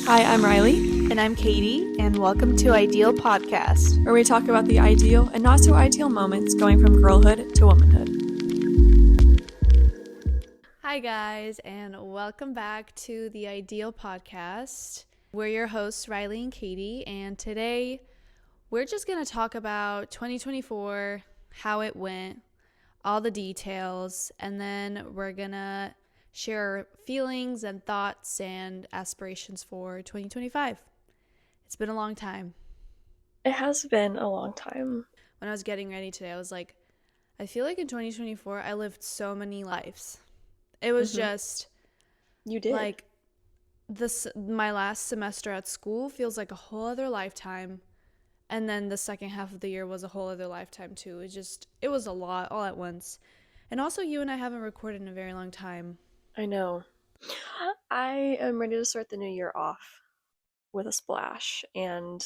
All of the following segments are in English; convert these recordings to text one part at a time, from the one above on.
Hi, I'm Riley. And I'm Katie, and welcome to Ideal Podcast, where we talk about the ideal and not so ideal moments going from girlhood to womanhood. Hi, guys, and welcome back to the Ideal Podcast. We're your hosts, Riley and Katie, and today we're just going to talk about 2024, how it went, all the details, and then we're going to share our feelings and thoughts and aspirations for 2025. It's been a long time. It has been a long time. When I was getting ready today, I was like, I feel like in 2024, I lived so many lives. It was just... You did. Like, my last semester at school feels like a whole other lifetime. And then the second half of the year was a whole other lifetime, too. It was a lot all at once. And also, you and I haven't recorded in a very long time. I know. I am ready to start the new year off with a splash, and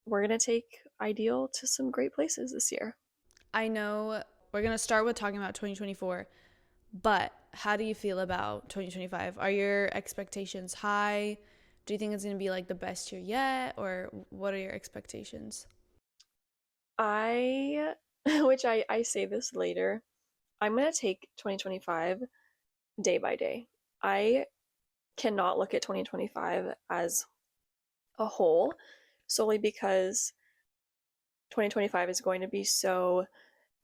we're going to take Ideal to some great places this year. I know we're going to start with talking about 2024, but how do you feel about 2025? Are your expectations high? Do you think it's going to be like the best year yet, or what are your expectations? I say this later, I'm going to take 2025 day by day. I cannot look at 2025 as a whole solely because 2025 is going to be so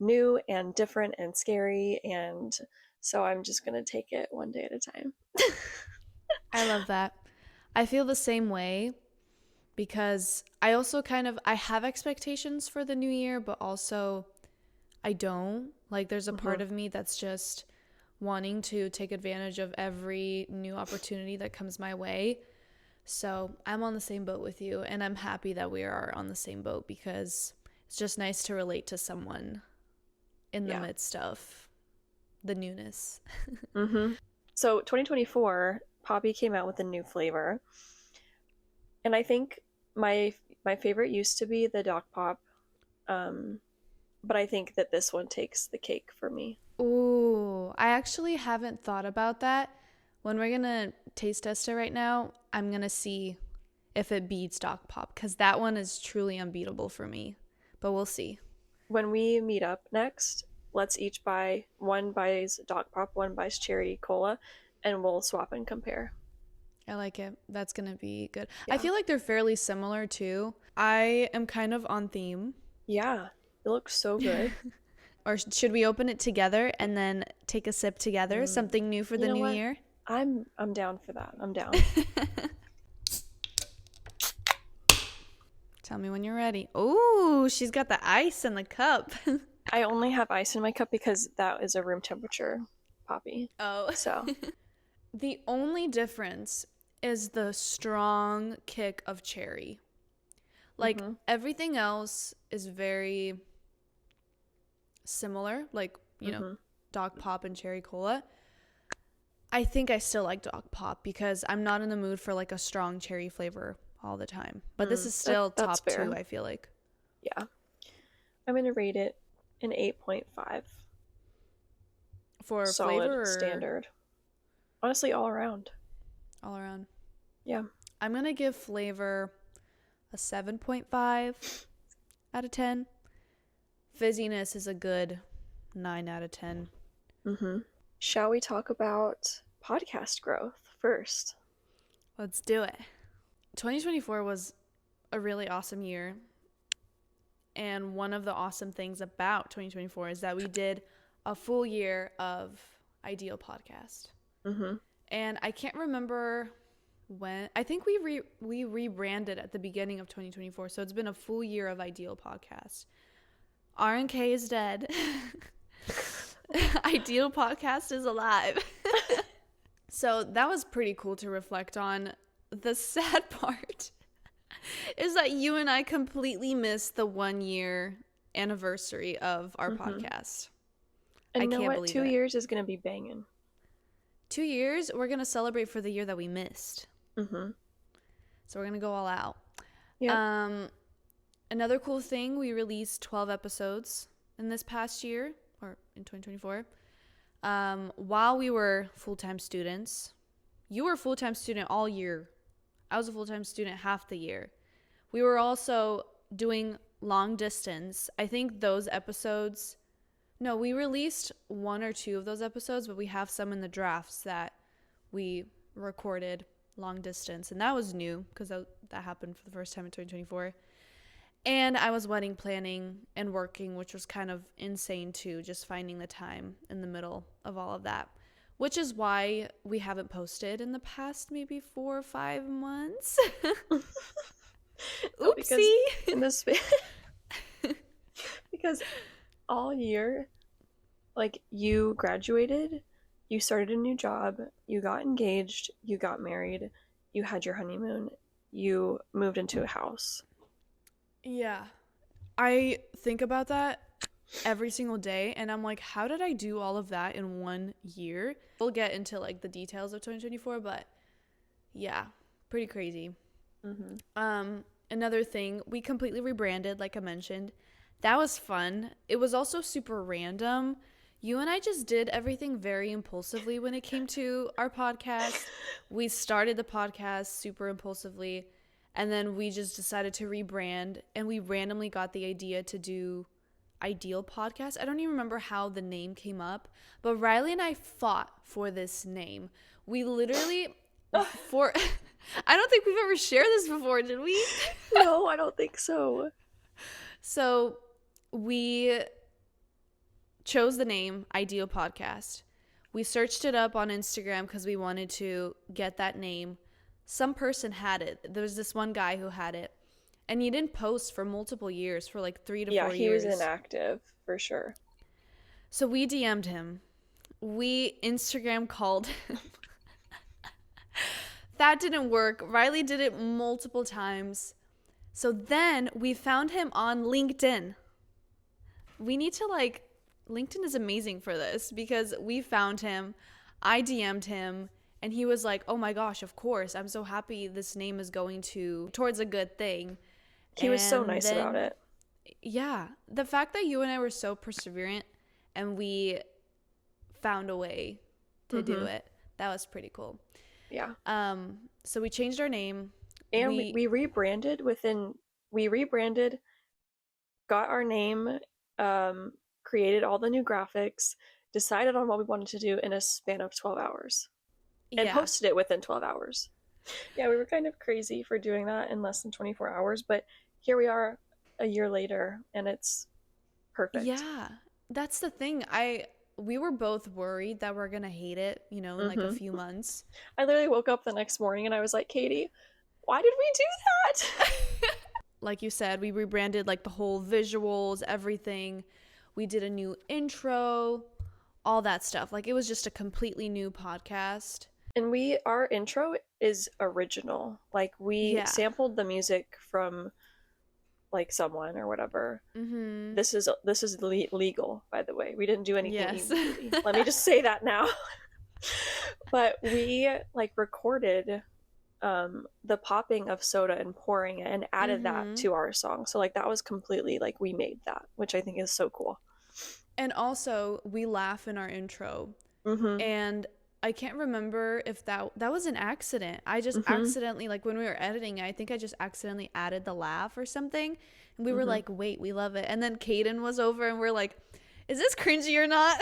new and different and scary, and so I'm just going to take it one day at a time. I love that. I feel the same way because I also I have expectations for the new year, but also I don't. Like, there's a part of me that's just wanting to take advantage of every new opportunity that comes my way. So I'm on the same boat with you, and I'm happy that we are on the same boat because it's just nice to relate to someone in the midst of the newness. So 2024, Poppy came out with a new flavor, and I think my favorite used to be the Doc Pop, but I think that this one takes the cake for me. Ooh, I actually haven't thought about that. When we're gonna taste test it right now, I'm gonna see if it beats Doc Pop, because that one is truly unbeatable for me. But we'll see. When we meet up next, let's each buy, one buys Doc Pop, one buys Cherry Cola, and we'll swap and compare. I like it. That's gonna be good. Yeah. I feel like they're fairly similar too. I am kind of on theme. Yeah, it looks so good. Or should we open it together and then take a sip together? Something new for the new year? I'm down for that. I'm down. Tell me when you're ready. Oh, she's got the ice in the cup. I only have ice in my cup because that is a room temperature Poppy. Oh. So. The only difference is the strong kick of cherry. Like, everything else is very similar, like, you know, Doc Pop and Cherry Cola. I think I still like Doc Pop because I'm not in the mood for like a strong cherry flavor all the time. But this is still top two, I feel like. Yeah. I'm going to rate it an 8.5. For solid flavor or standard? Honestly, all around. All around. Yeah. I'm going to give flavor a 7.5 out of 10. Fizziness is a good 9 out of 10. Shall we talk about podcast growth first? Let's do it. 2024 was a really awesome year. And one of the awesome things about 2024 is that we did a full year of Ideal Podcast. And I can't remember when. I think we rebranded at the beginning of 2024. So it's been a full year of Ideal Podcast. R&K is dead. Ideal Podcast is alive. So that was pretty cool to reflect on. The sad part is that you and I completely missed the 1 year anniversary of our podcast. And I you know can't what? believe 2 it. years is going to be banging. 2 years, we're going to celebrate for the year that we missed. So we're going to go all out. Yeah. Another cool thing, we released 12 episodes in this past year, or in 2024. While we were full-time students. You were a full-time student all year I was a full-time student half the year. We were also doing long distance. I think those episodes, no, we released 1 or 2 of those episodes, but we have some in the drafts that we recorded long distance. And that was new because that happened for the first time in 2024. And I was wedding planning and working, which was kind of insane too, just finding the time in the middle of all of that. Which is why we haven't posted in the past maybe 4 or 5 months. No, Oopsie. Because all year, like, you graduated, you started a new job, you got engaged, you got married, you had your honeymoon, you moved into a house. Yeah. I think about that every single day, and I'm like, how did I do all of that in 1 year? We'll get into like the details of 2024, but yeah, pretty crazy. Another thing, we completely rebranded, like I mentioned. That was fun. It was also super random. You and I just did everything very impulsively when it came to our podcast. We started the podcast super impulsively, and then we just decided to rebrand, and we randomly got the idea to do Ideal Podcast. I don't even remember how the name came up, but Riley and I fought for this name. We literally for I don't think we've ever shared this before, did we? No, I don't think so. So we chose the name Ideal Podcast. We searched it up on Instagram because we wanted to get that name. Some person had it. There was this one guy who had it. And he didn't post for multiple years, for like 3 to 4 years. Yeah, he was inactive, for sure. So we DM'd him. We Instagram called him. That didn't work. Riley did it multiple times. So then we found him on LinkedIn. We need to LinkedIn is amazing for this because we found him. I DM'd him and he was like, oh my gosh, of course. I'm so happy this name is going towards a good thing. He was so nice about it. Yeah. The fact that you and I were so perseverant and we found a way to do it, that was pretty cool. Yeah. So we changed our name. And we rebranded got our name, created all the new graphics, decided on what we wanted to do in a span of 12 hours. And posted it within 12 hours. Yeah, we were kind of crazy for doing that in less than 24 hours, but here we are a year later and it's perfect. Yeah, that's the thing. We were both worried that we're gonna hate it, in like a few months. I literally woke up the next morning and I was like, Katie, why did we do that? Like you said, we rebranded like the whole visuals, everything. We did a new intro, all that stuff. Like it was just a completely new podcast. And our intro is original. Like we sampled the music from like someone or whatever. This is legal, by the way. We didn't do anything illegally. Let me just say that now. But we like recorded the popping of soda and pouring it and added that to our song. So like that was completely like we made that, which I think is so cool. And also we laugh in our intro. And I can't remember if that was an accident. I just accidentally, like when we were editing, I think I just accidentally added the laugh or something. And we were like, wait, we love it. And then Kaden was over and we're like, is this cringy or not?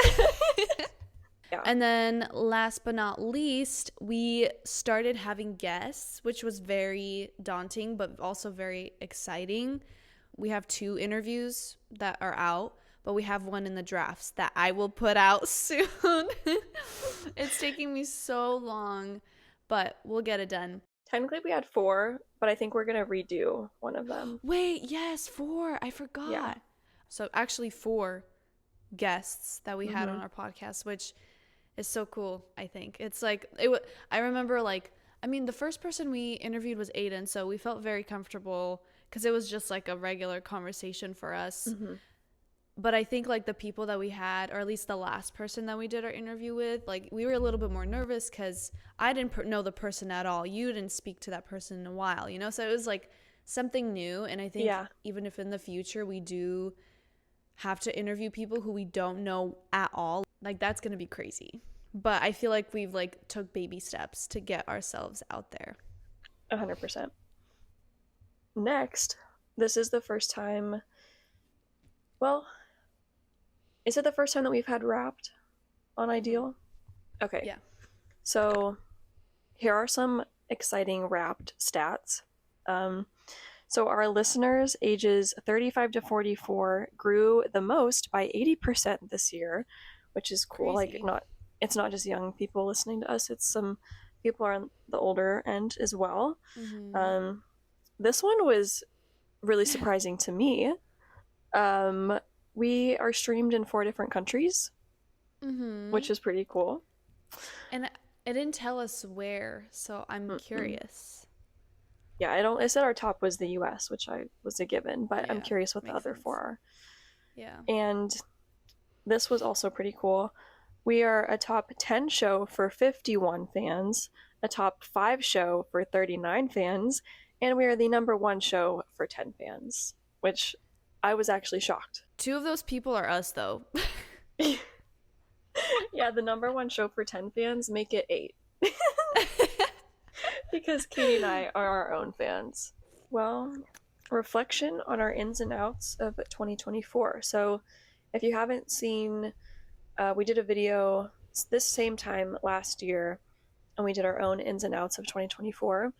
Yeah. And then last but not least, we started having guests, which was very daunting, but also very exciting. We have 2 interviews that are out, but we have one in the drafts that I will put out soon. It's taking me so long, but we'll get it done. Technically we had 4, but I think we're going to redo one of them. Wait, yes, 4. I forgot. Yeah. So actually 4 guests that we had on our podcast, which is so cool, I think. It's like, I remember the first person we interviewed was Aiden, so we felt very comfortable because it was just like a regular conversation for us. But I think like the people that we had, or at least the last person that we did our interview with, like we were a little bit more nervous because I didn't know the person at all. You didn't speak to that person in a while, so it was like something new. And I think even if in the future we do have to interview people who we don't know at all, like that's going to be crazy. But I feel like we've like took baby steps to get ourselves out there. 100%. Next, this is the first time, well, is it the first time that we've had Wrapped on Mm-hmm. Ideal? Okay, Yeah. so here are some exciting Wrapped stats. Um, so our listeners ages 35 to 44 grew the most by 80% this year, which is cool. Like, Crazy. not, it's not just young people listening to us, it's some people are on the older end as well. Mm-hmm. Um, this one was really surprising to me. Um, we are streamed in 4 different countries, Mm-hmm. which is pretty cool. And it didn't tell us where, so I'm Mm-mm. curious. Yeah, I don't. I said our top was the U.S., which I was a given, but I'm Yeah, curious what the makes other sense. four are. Yeah. And this was also pretty cool. We are a top 10 show for 51 fans, a top 5 show for 39 fans, and we are the number 1 show for 10 fans, which I was actually shocked. Two of those people are us, though. Yeah, the number 1 show for 10 fans make it 8 because Katie and I are our own fans. Well, reflection on our ins and outs of 2024. So, if you haven't seen, we did a video this same time last year, and we did our own ins and outs of 2024.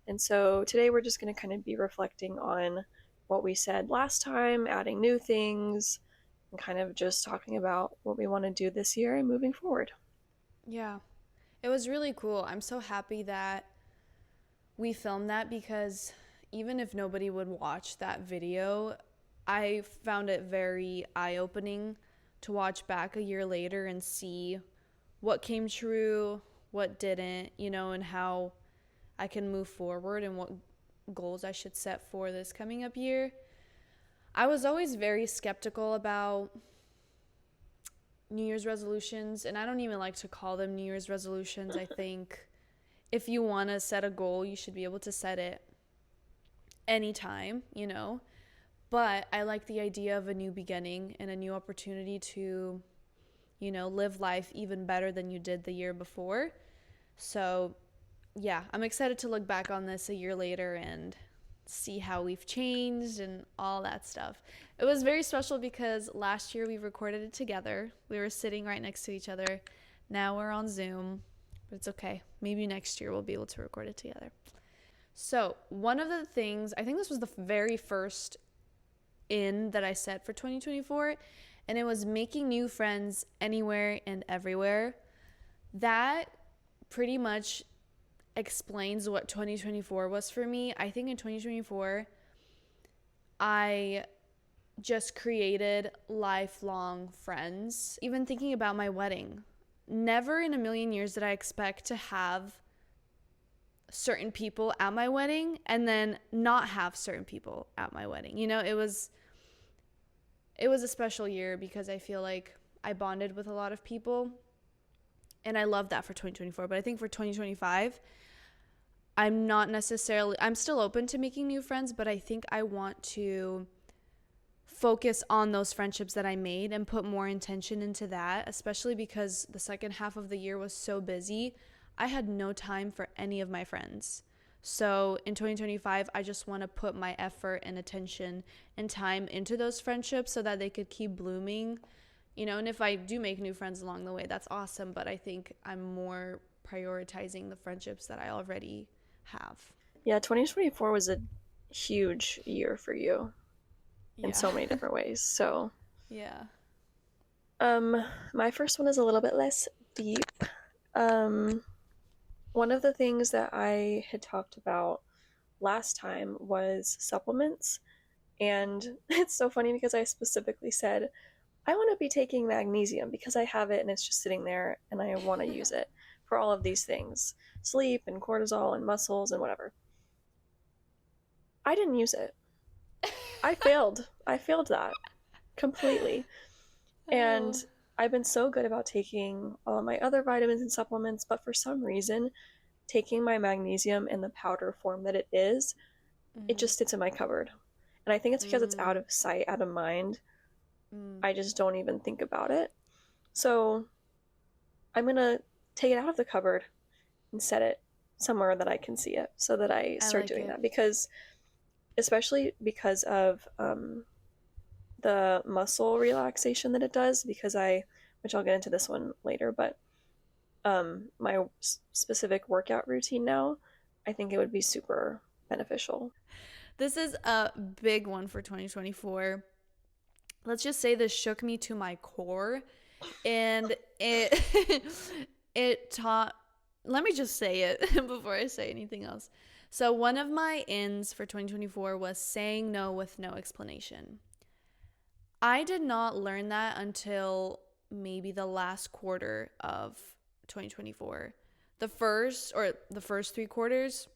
And so today we're just going to kind of be reflecting on what we said last time, adding new things, and kind of just talking about what we want to do this year and moving forward. Yeah. It was really cool. I'm so happy that we filmed that because even if nobody would watch that video, I found it very eye opening to watch back a year later and see what came true, what didn't, and how I can move forward and what goals I should set for this coming up year. I was always very skeptical about New Year's resolutions, and I don't even like to call them New Year's resolutions. I think if you want to set a goal, you should be able to set it anytime. But I like the idea of a new beginning and a new opportunity to, live life even better than you did the year before. So, yeah, I'm excited to look back on this a year later and see how we've changed and all that stuff. It was very special because last year we recorded it together. We were sitting right next to each other. Now we're on Zoom, but it's okay. Maybe next year we'll be able to record it together. So, one of the things, I think this was the very first in that I set for 2024, and it was making new friends anywhere and everywhere. That pretty much explains what 2024 was for me. I think in 2024, I just created lifelong friends. Even thinking about my wedding, never in a million years did I expect to have certain people at my wedding and then not have certain people at my wedding. It was a special year because I feel like I bonded with a lot of people, and I love that for 2024. But I think for 2025, I'm still open to making new friends, but I think I want to focus on those friendships that I made and put more intention into that, especially because the second half of the year was so busy. I had no time for any of my friends. So in 2025, I just want to put my effort and attention and time into those friendships so that they could keep blooming. And if I do make new friends along the way, that's awesome. But I think I'm more prioritizing the friendships that I already have. Yeah, 2024 was a huge year for you in Yeah. so many different ways. So, Yeah. my first one is a little bit less deep. Um, one of the things that I had talked about last time was supplements. And it's so funny because I specifically said, I want to be taking magnesium because I have it and it's just sitting there and I want to use it for all of these things, sleep and cortisol and muscles and whatever. I didn't use it. I failed. I failed that completely. And Oh. I've been so good about taking all of my other vitamins and supplements, but for some reason, taking my magnesium in the powder form that it is, it Mm-hmm. just sits in my cupboard. And I think it's because it's out Mm. of sight, out of mind. Mm. I just don't even think about it. So I'm gonna take it out of the cupboard and set it somewhere that I can see it so that I I start like doing it. that, because especially because of the muscle relaxation that it does, because which I'll get into this one later, but my specific workout routine now, I think it would be super beneficial. This is a big one for 2024. Let's just say this shook me to my core, and it it taught, let me just say it before I say anything else. So one of my ins for 2024 was saying no with no explanation. I did not learn that until maybe the last quarter of 2024. The first 3 quarters,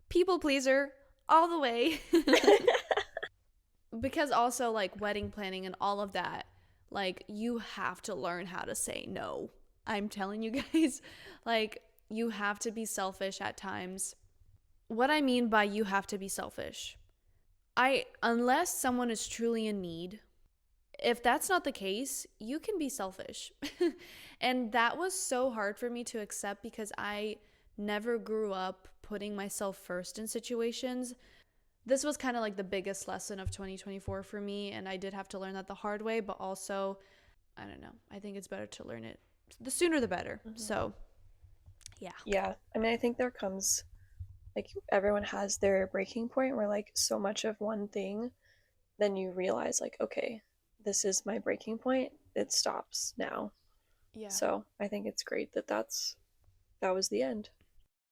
people pleaser all the way. Because also, like, wedding planning and all of that, like, you have to learn how to say no. I'm telling you guys, like, you have to be selfish at times. What I mean by you have to be selfish, unless someone is truly in need, if that's not the case, you can be selfish. And that was so hard for me to accept because I never grew up putting myself first in situations. This was kind of like the biggest lesson of 2024 for me, and I did have to learn that the hard way, but also, I don't know, I think it's better to learn it the sooner the better. Mm-hmm. So yeah. Yeah, I mean, I think there comes, like, everyone has their breaking point where, like, so much of one thing, then you realize, like, okay, this is my breaking point, it stops now. Yeah. So I think it's great that that was the end,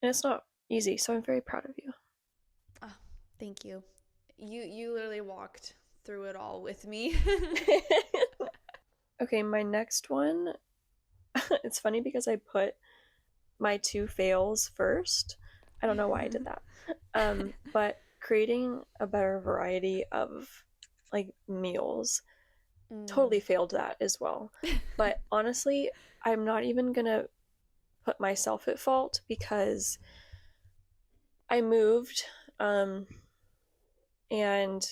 and it's not easy, so I'm very proud of you. Oh, thank you. You literally walked through it all with me. Okay, my next one, it's funny because I put my two fails first. I don't know why I did that. But creating a better variety of, like, meals, totally Mm. failed that as well. But honestly, I'm not even gonna put myself at fault, because I moved, um and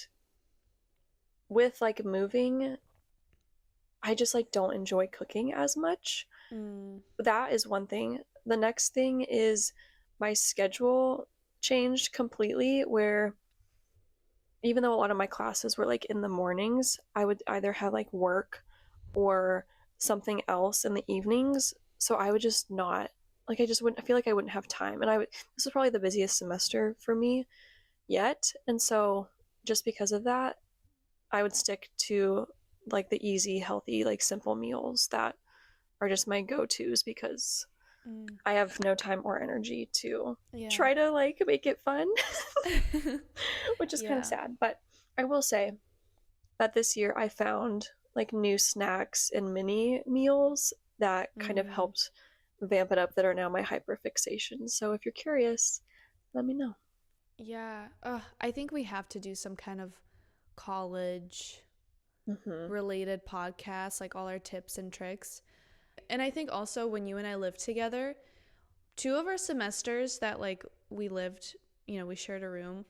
with, like, moving, I just, like, don't enjoy cooking as much. Mm. That is one thing. The next thing is my schedule changed completely, where even though a lot of my classes were, like, in the mornings, I would either have, like, work or something else in the evenings. So I would just not, like, I just wouldn't, I feel like I wouldn't have time. And this is probably the busiest semester for me yet. And so just because of that, I would stick to, like, the easy, healthy, like, simple meals that are just my go-tos, because Mm. I have no time or energy to Yeah. try to, like, make it fun, which is kind of Yeah. sad. But I will say that this year I found, like, new snacks and mini meals that kind of Mm. helped vamp it up, that are now my hyperfixation. So if you're curious, let me know. Yeah. I think we have to do some kind of college Mm-hmm. related podcast, like all our tips and tricks. And I think also when you and I lived together, 2 of our semesters that like we lived, we shared a room,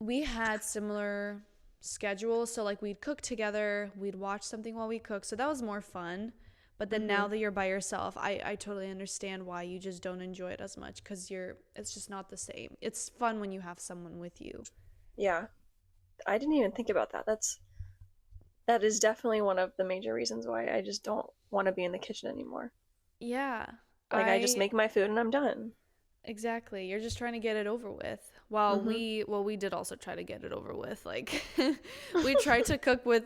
we had similar schedules. So like we'd cook together, we'd watch something while we cook. So that was more fun. But then Mm-hmm. now that you're by yourself, I totally understand why you just don't enjoy it as much because it's just not the same. It's fun when you have someone with you. Yeah, I didn't even think about that. That is definitely one of the major reasons why I just don't want to be in the kitchen anymore. Yeah. Like, I just I make my food and I'm done. Exactly. You're just trying to get it over with. While Mm-hmm. we did also try to get it over with. Like we tried to cook with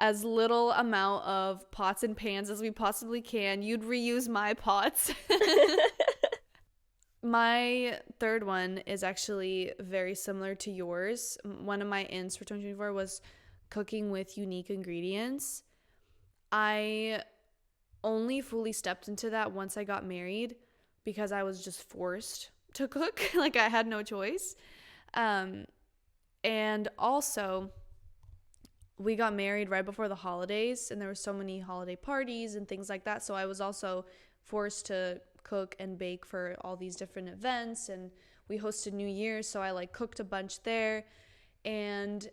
as little amount of pots and pans as we possibly can. You'd reuse my pots. My third one is actually very similar to yours. One of my ins for 2024 was cooking with unique ingredients. I only fully stepped into that once I got married because I was just forced to cook. Like I had no choice. Um, and also, we got married right before the holidays, and there were so many holiday parties and things like that. So I was also forced to cook and bake for all these different events. And we hosted New Year's, so I like cooked a bunch there. And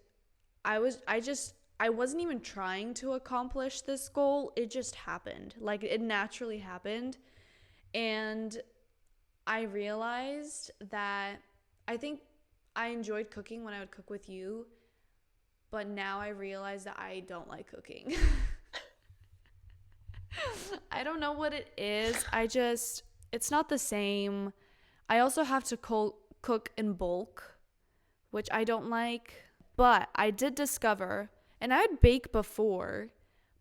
I wasn't even trying to accomplish this goal. It just happened. Like it naturally happened. And I realized that I think I enjoyed cooking when I would cook with you, but now I realize that I don't like cooking. I don't know what it is. It's not the same. I also have to cook in bulk, which I don't like. But I did discover, and I'd bake before,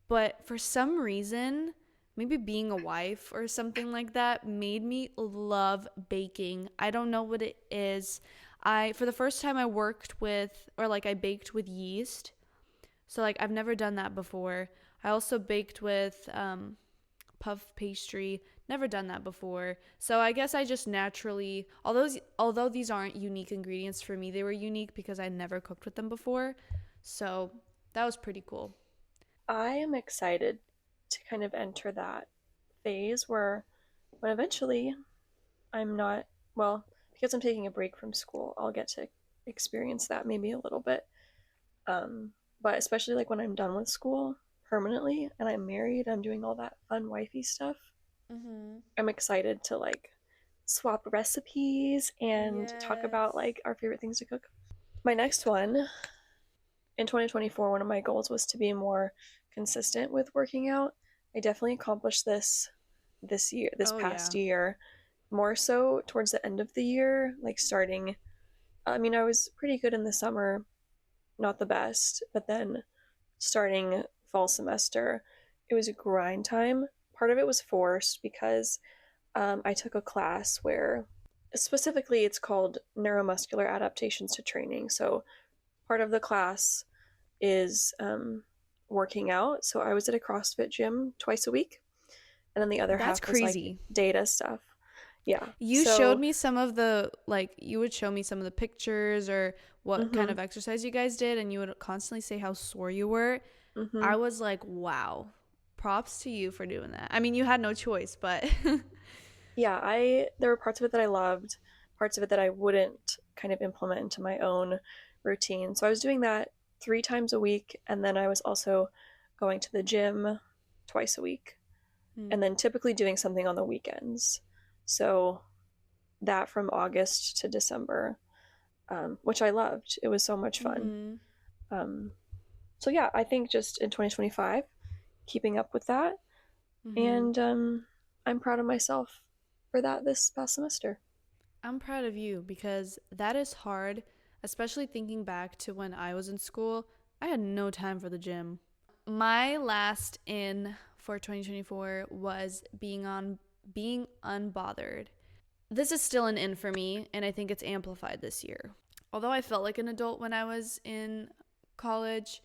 but for some reason, maybe being a wife or something like that made me love baking. I don't know what it is. For the first time I worked with, or like I baked with yeast. So like I've never done that before. I also baked with puff pastry. Never done that before. So I guess I just naturally, although these aren't unique ingredients for me, they were unique because I never cooked with them before. So that was pretty cool. I am excited to kind of enter that phase where when eventually I'm not, well, because I'm taking a break from school, I'll get to experience that maybe a little bit. But especially like when I'm done with school permanently and I'm married, I'm doing all that fun wifey stuff. Mm-hmm. I'm excited to like swap recipes and talk about Yes. like our favorite things to cook. My next one in 2024, one of my goals was to be more consistent with working out. I definitely accomplished this year, this Oh past yeah. year, more so towards the end of the year, like starting. I mean, I was pretty good in the summer, not the best, but then starting fall semester, it was a grind time. Part of it was forced because I took a class where specifically it's called neuromuscular adaptations to training. So part of the class is working out. So I was at a CrossFit gym twice a week, and then the other That's half was like crazy. data stuff. Yeah. You showed So, me some of the like you would show me some of the pictures or what kind mm-hmm, of exercise you guys did and you would constantly say how sore you were. mm-hmm. I was like, "Wow. Props to you for doing that." I mean, you had no choice, but Yeah, there were parts of it that I loved, parts of it that I wouldn't kind of implement into my own routine. So I was doing that 3 times a week, and then I was also going to the gym twice a week, mm-hmm. and then typically doing something on the weekends. So that from August to December, which I loved. It was so much fun. Mm-hmm. Um, so yeah, I think just in 2025, keeping up with that, Mm-hmm. and I'm proud of myself for that this past semester. I'm proud of you because that is hard, especially thinking back to when I was in school. I had no time for the gym. My last in for 2024 was being unbothered. This is still an in for me, and I think it's amplified this year. Although I felt like an adult when I was in college,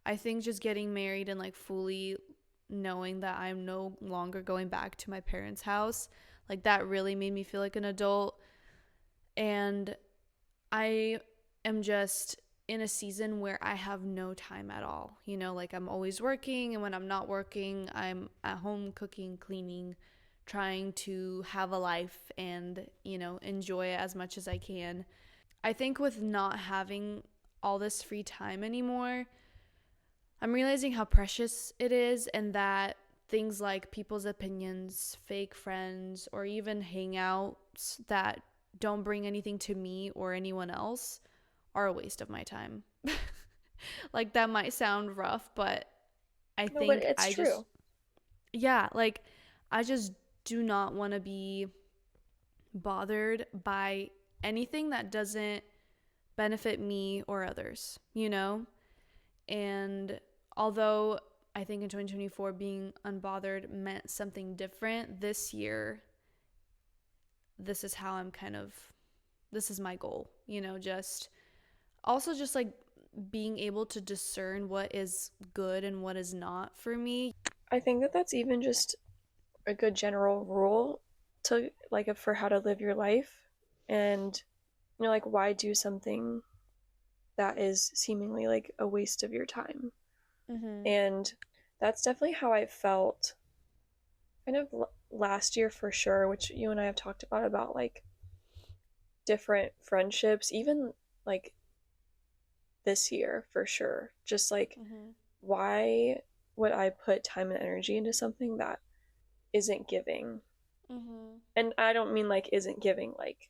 I think just getting married and like fully knowing that I'm no longer going back to my parents' house, like that really made me feel like an adult. And I am just in a season where I have no time at all. You know, like I'm always working, and when I'm not working, I'm at home cooking, cleaning, trying to have a life and, enjoy it as much as I can. I think with not having all this free time anymore, I'm realizing how precious it is and that things like people's opinions, fake friends, or even hangouts that don't bring anything to me or anyone else are a waste of my time. Like that might sound rough, but I No, but think it's true. yeah, like I just do not want to be bothered by anything that doesn't benefit me or others, you know? And although I think in 2024 being unbothered meant something different, this year, this is how this is my goal, just also just like being able to discern what is good and what is not for me. I think that that's even just a good general rule to like for how to live your life, and like why do something that is seemingly like a waste of your time. Mm-hmm. And that's definitely how I felt kind of last year for sure, which you and I have talked about like different friendships, even like this year for sure. Just like Mm-hmm. why would I put time and energy into something that isn't giving? Mhm. And I don't mean like isn't giving, like,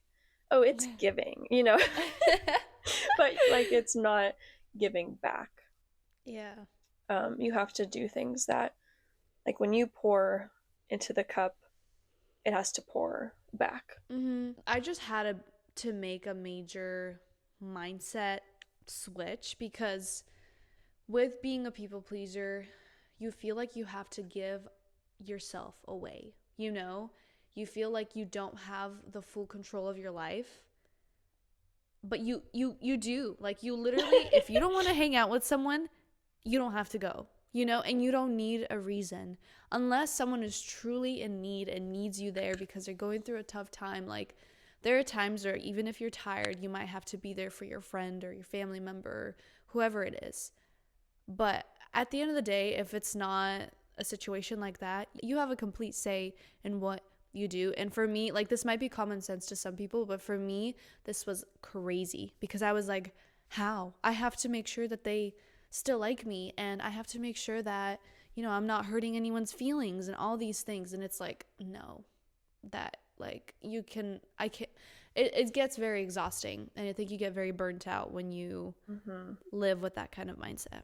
oh, it's giving, you know, but like it's not giving back. Yeah. You have to do things that, like, when you pour into the cup, it has to pour back. I just had to make a major mindset switch because with being a people pleaser, you feel like you have to give yourself away, you know? You feel like you don't have the full control of your life. But you do. Like you literally if you don't want to hang out with someone, you don't have to go. You know, and you don't need a reason unless someone is truly in need and needs you there because they're going through a tough time. Like there are times where even if you're tired, you might have to be there for your friend or your family member, or whoever it is. But at the end of the day, if it's not a situation like that, you have a complete say in what you do. And for me, like this might be common sense to some people, but for me, this was crazy because I was like, how? I have to make sure that they still like me and I have to make sure that, you know, I'm not hurting anyone's feelings and all these things. And it's like, no, that like you can, I can, it gets very exhausting. And I think you get very burnt out when you live with that kind of mindset.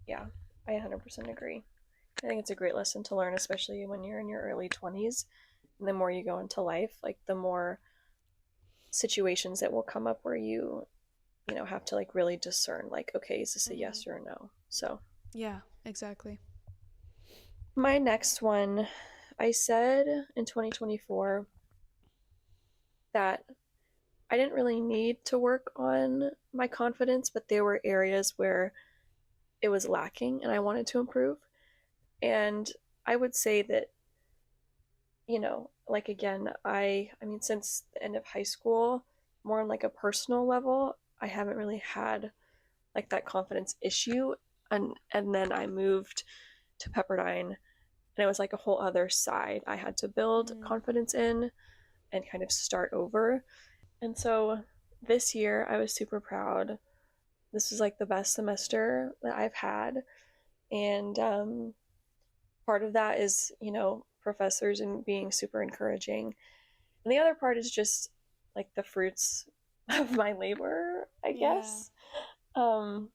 Yeah, I 100% agree. I think it's a great lesson to learn, especially when you're in your early 20s. And the more you go into life, like the more situations that will come up where you know, have to like really discern, like, okay, is this a yes or a no? So, Yeah, exactly. my next one, I said in 2024 that I didn't really need to work on my confidence, but there were areas where it was lacking and I wanted to improve. And I would say that, you know, like again, I mean since the end of high school, more on like a personal level, I haven't really had like that confidence issue, and then I moved to Pepperdine and it was like a whole other side I had to build confidence in and kind of start over. And so this year I was super proud. This was like the best semester that I've had. And part of that is, you know, professors and being super encouraging. And the other part is just like the fruits of my labor, I Yeah. guess. Um,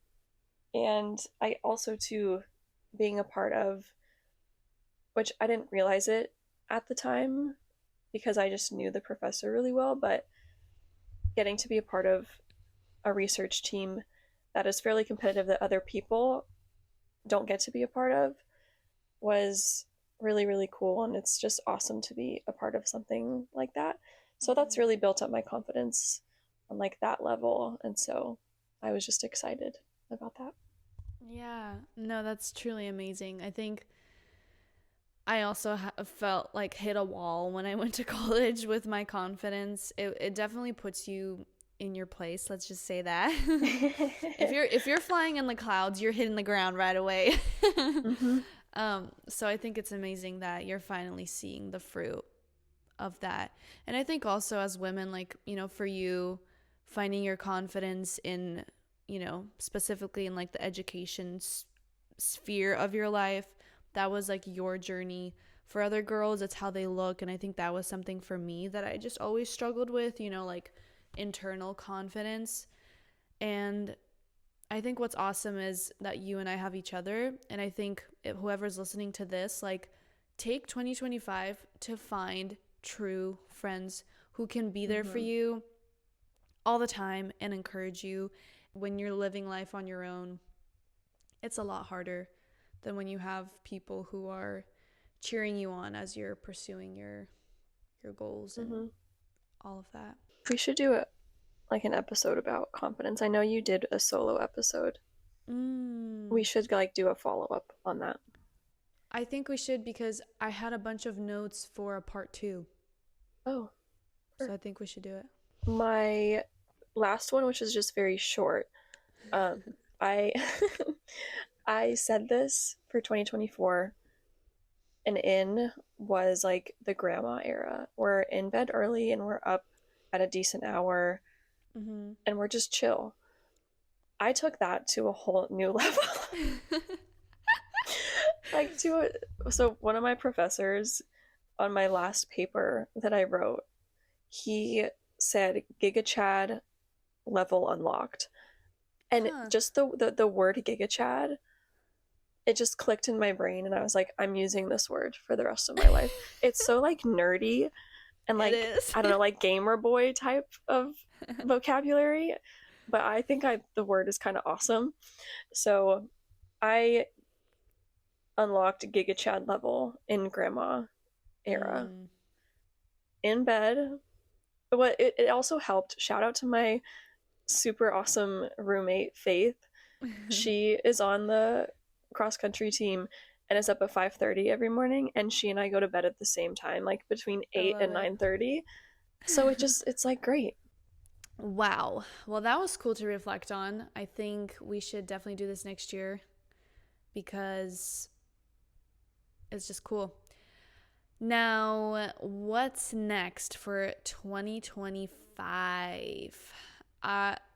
and I also, too, being a part of, which I didn't realize it at the time because I just knew the professor really well, but getting to be a part of a research team that is fairly competitive that other people don't get to be a part of was really, really cool. And it's just awesome to be a part of something like that. So that's really built up my confidence on like that level. And so I was just excited about that. Yeah, no, that's truly amazing. I think I also felt like hit a wall when I went to college with my confidence. It definitely puts you in your place. Let's just say that. If you're flying in the clouds, you're hitting the ground right away. Mm-hmm. So I think it's amazing that you're finally seeing the fruit of that. And I think also as women, like, you know, for you, finding your confidence in, you know, specifically in like the education sphere of your life, that was like your journey. For other girls, it's how they look. And I think that was something for me that I just always struggled with, you know, like internal confidence. And I think what's awesome is that you and I have each other. And I think whoever's listening to this, like, take 2025 to find true friends who can be there for Mm-hmm. you all the time and encourage you. When you're living life on your own, it's a lot harder than when you have people who are cheering you on as you're pursuing your goals and Mm-hmm. all of that. We should do it like an episode about confidence. I know you did a solo episode. We Mm. should like do a follow up on that. I think we should because I had a bunch of notes for a part 2. Oh, So I think we should do it. my last one, which is just very short. Um, I I said this for 2024. An in was like the grandma era. We're in bed early and we're up at a decent hour Mm-hmm. and we're just chill. I took that to a whole new level. Like so one of my professors on my last paper that I wrote, he said Giga Chad level unlocked. And Huh. just the word Giga Chad, it just clicked in my brain and I was like, I'm using this word for the rest of my life. It's so like nerdy and It like is. I don't know, like gamer boy type of vocabulary, but I think I the word is kind of awesome. So I unlocked Giga Chad level in grandma era Mm. in bed. But it also helped. Shout out to my super awesome roommate Faith. She is on the cross country team and is up at 5:30 every morning, and she and I go to bed at the same time, like between I 8 love and it. 9:30. So it's like great. Wow. Well, that was cool to reflect on. I think we should definitely do this next year because it's just cool. Now, what's next for 2025?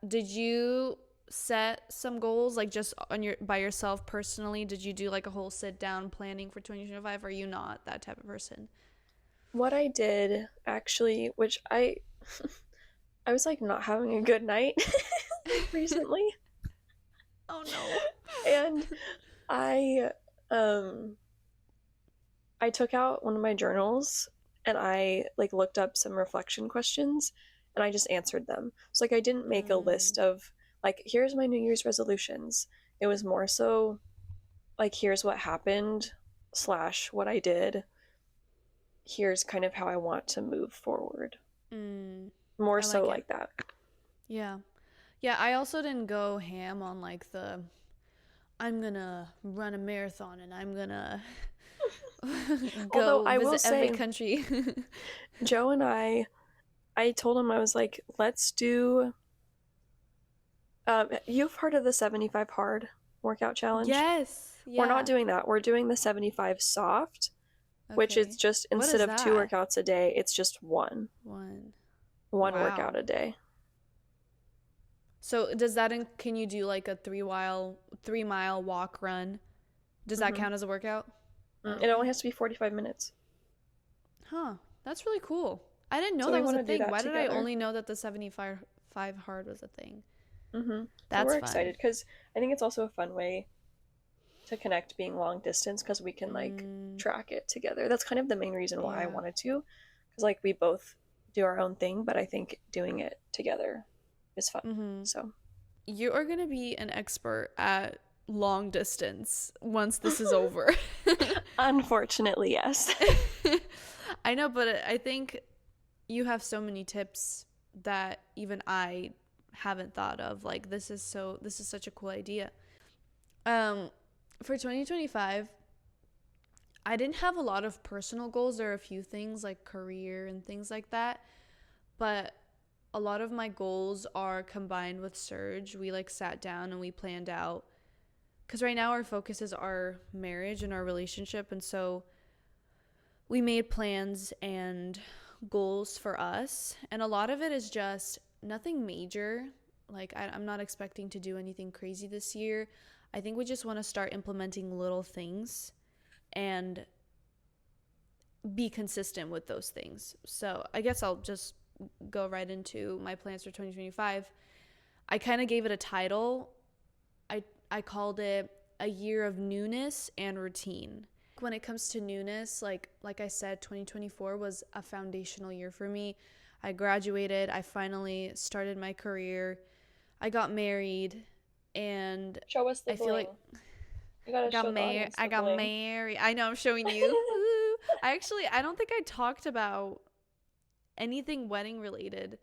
Did you set some goals like just on your by yourself personally? Did you do like a whole sit down planning for 2025? Or are you not that type of person? What I did actually, which I was like not having a good night like recently, Oh no. and I um I took out one of my journals and I like looked up some reflection questions and I just answered them. So like I didn't make a Mm, list of like here's my New Year's resolutions. It was more so like here's what happened slash what I did. Here's kind of how I want to move forward. mm, More I so like it. like that. Yeah. Yeah, I also didn't go ham on like the I'm gonna run a marathon and I'm gonna Although go I will visit every say country. Joe and I told him I was like let's do you've heard of the 75 hard workout challenge? Yes. We're not Yeah. doing that. We're doing the 75 soft, which is Okay. just What instead is of two that? workouts a day, it's just One. one workout Wow. a day. So does that can you do like a 3 mile walk run? Does that Hmm. count as a workout? It Okay. only has to be 45 minutes. Huh. That's really cool. I didn't know So that we was want a to do thing. that Why did I together. only know that the 75 hard was a thing? So That's we're fun. excited because I think it's also a fun way to connect being long distance because we can like Mm, track it together. That's kind of the main reason why I yeah. wanted to because like we both do our own thing, but I think doing it together is fun. Mhm. So You are going to be an expert at long distance once this is over. unfortunately, yes. I know, but I think you have so many tips that even I haven't thought of. Like this is such a cool idea. Um for 2025, I didn't have a lot of personal goals. There are a few things like career and things like that, but a lot of my goals are combined with Surge. We like sat down and we planned out because right now our focus is our marriage and our relationship, and so we made plans and goals for us, and a lot of it is just nothing major. Like I'm not expecting to do anything crazy this year. I think we just want to start implementing little things and be consistent with those things. So I guess I'll just go right into my plans for 2025. I kind of gave it a title. I called it a year of newness and routine. When it comes to newness, like I said, 2024 was a foundational year for me. I graduated, I finally started my career. I got married, and Show us the I feel bling. like You gotta show the audience I the got bling. married. I know I'm showing you. I don't think I talked about anything wedding related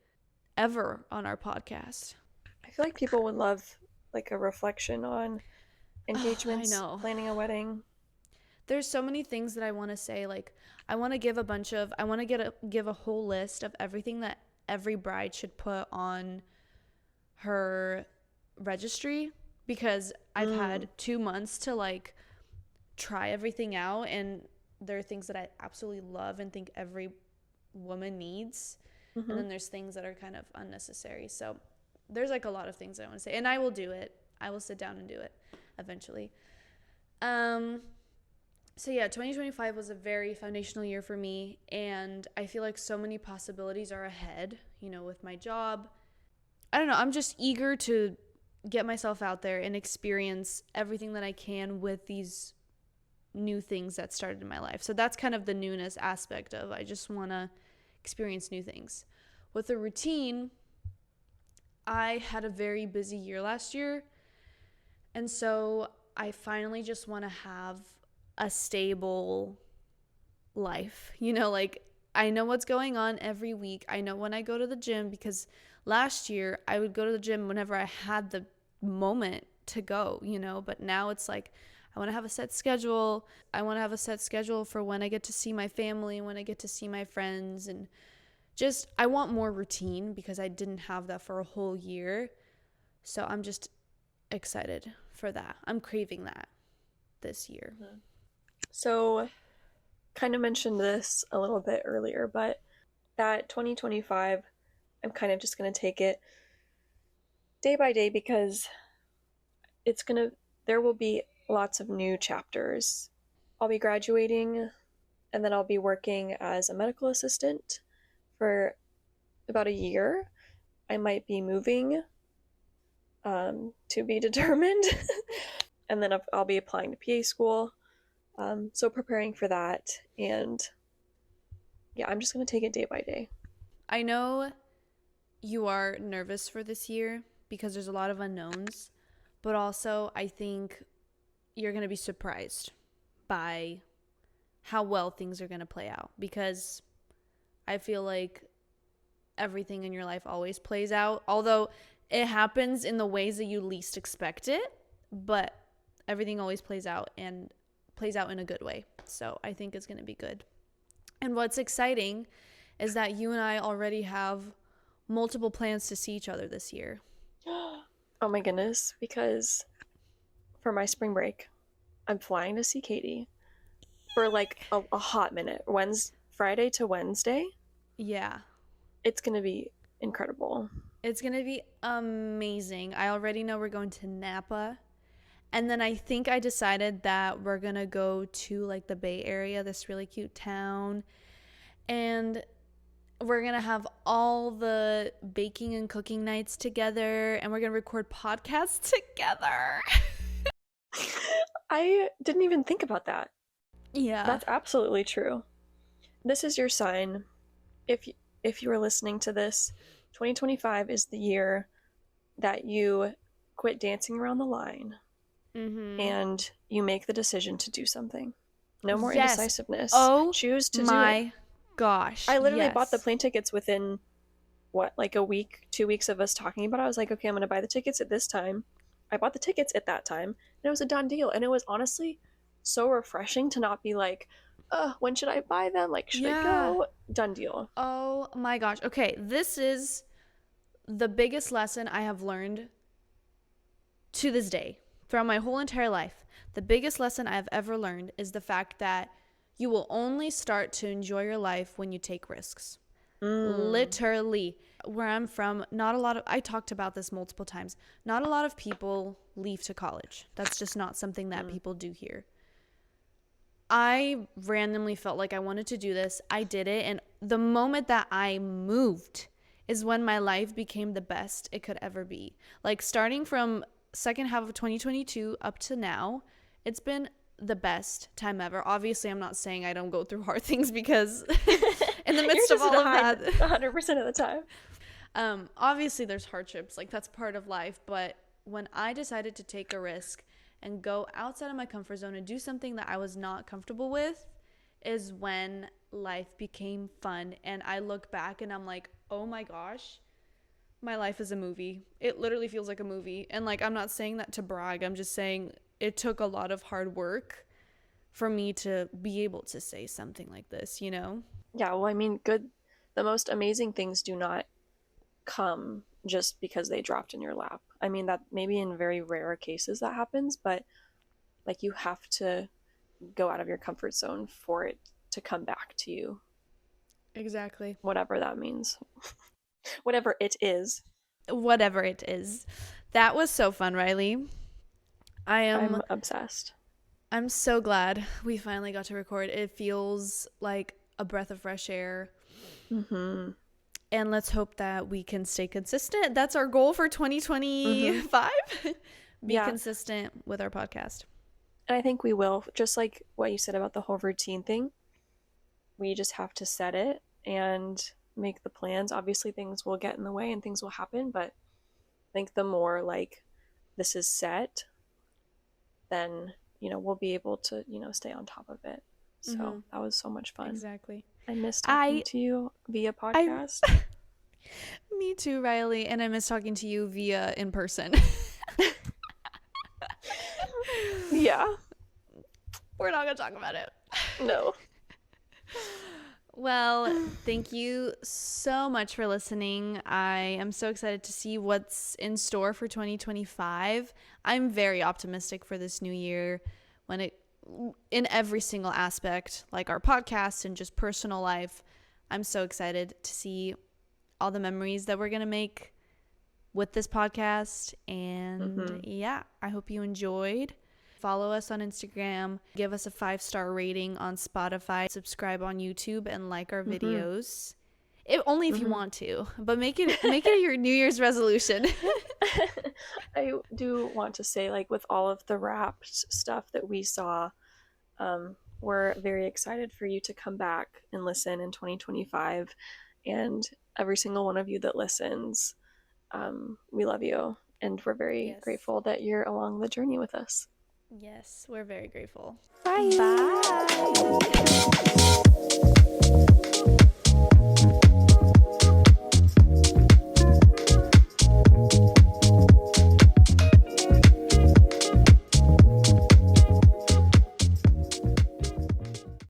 ever on our podcast. I feel like people would love like a reflection on Oh, I engagements, know. planning a wedding. There's so many things that I want to say. Like, I want to give a bunch of, I want to give a whole list of everything that every bride should put on her registry because I've Mm. had 2 months to like try everything out, and there are things that I absolutely love and think every woman needs, and Mm-hmm. then there's things that are kind of unnecessary. So there's like a lot of things I want to say, and I will do it. I will sit down and do it eventually. Um So yeah, 2025 was a very foundational year for me, and I feel like so many possibilities are ahead, with my job. I don't know, I'm just eager to get myself out there and experience everything that I can with these new things that started in my life. So that's kind of the newness aspect of I just want to experience new things. With the routine, I had a very busy year last year, and so I finally just want to have a stable life. Like I know what's going on every week. I know when I go to the gym, because last year I would go to the gym whenever I had the moment to go, but now it's like I want to have a set schedule. I want to have a set schedule for when I get to see my family, when I get to see my friends, and just I want more routine because I didn't have that for a whole year. So I'm just excited for that. I'm craving that this year. So, kind of mentioned this a little bit earlier, but that 2025, I'm kind of just going to take it day by day because there will be lots of new chapters. I'll be graduating and then I'll be working as a medical assistant for about a year. I might be moving, to be determined. And then I'll be applying to PA school. So preparing for that. And yeah, I'm just going to take it day by day. I know you are nervous for this year because there's a lot of unknowns, but also I think you're going to be surprised by how well things are going to play out, because I feel like everything in your life always plays out, although it happens in the ways that you least expect it, but everything always plays out and plays out in a good way. So I think it's going to be good. And what's exciting is that you and I already have multiple plans to see each other this year. Oh my goodness, because for my spring break, I'm flying to see Katie for like a hot minute. Friday to Wednesday. Yeah. It's going to be incredible. It's going to be amazing. I already know we're going to Napa. And then I think I decided that we're going to go to like the Bay Area, this really cute town. And we're going to have all the baking and cooking nights together. And we're going to record podcasts together. I didn't even think about that. Yeah. That's absolutely true. This is your sign. If you are listening to this, 2025 is the year that you quit dancing around the line. Mm-hmm. And you make the decision to do something. No more indecisiveness. Choose to do it. My gosh. I literally bought the plane tickets within like a week, 2 weeks of us talking about it. I was like, okay, I'm going to buy the tickets at this time. I bought the tickets at that time, and it was a done deal. And it was honestly so refreshing to not be like, when should I buy them? Like, should I go? Done deal. Oh my gosh. Okay, this is the biggest lesson I have learned to this day throughout my whole entire life. The biggest lesson I've ever learned is the fact that you will only start to enjoy your life when you take risks. Literally. Where I'm from, I talked about this multiple times. Not a lot of people leave to college. That's just not something that people do here. I randomly felt like I wanted to do this. I did it. And the moment that I moved is when my life became the best it could ever be. Like starting from second half of 2022 up to now, it's been the best time ever. Obviously, I'm not saying I don't go through hard things, because in the midst of all of that, 100% of the time. Obviously there's hardships, like that's part of life. But when I decided to take a risk and go outside of my comfort zone and do something that I was not comfortable with, is when life became fun. And I look back and I'm like, oh my gosh, my life is a movie. It literally feels like a movie. And like, I'm not saying that to brag. I'm just saying it took a lot of hard work for me to be able to say something like this, Yeah, well, I mean, the most amazing things do not come just because they dropped in your lap. I mean, that maybe in very rare cases that happens, but like you have to go out of your comfort zone for it to come back to you. Exactly. Whatever that means. Whatever it is. Whatever it is. That was so fun, Riley. I'm obsessed. I'm so glad we finally got to record. It feels like a breath of fresh air. Mm-hmm. And let's hope that we can stay consistent. That's our goal for 2025. Be consistent with our podcast. And I think we will. Just like what you said about the whole routine thing, we just have to set it and make the plans. Obviously, things will get in the way and things will happen, but I think the more like this is set, then, we'll be able to, stay on top of it. So that was so much fun. Exactly. I miss talking to you via podcast. Me too, Riley. And I miss talking to you via in person. Yeah. We're not going to talk about it. No. Well, thank you so much for listening. I am so excited to see what's in store for 2025. I'm very optimistic for this new year in every single aspect, like our podcast and just personal life. I'm so excited to see all the memories that we're going to make with this podcast. And yeah, I hope you enjoyed. Follow us on Instagram, give us a 5-star rating on Spotify, subscribe on YouTube, and like our videos. Only if you want to, but make it your New Year's resolution. I do want to say, like, with all of the Wrapped stuff that we saw, we're very excited for you to come back and listen in 2025. And every single one of you that listens, we love you. And we're very grateful that you're along the journey with us. Yes, we're very grateful. Bye. Bye.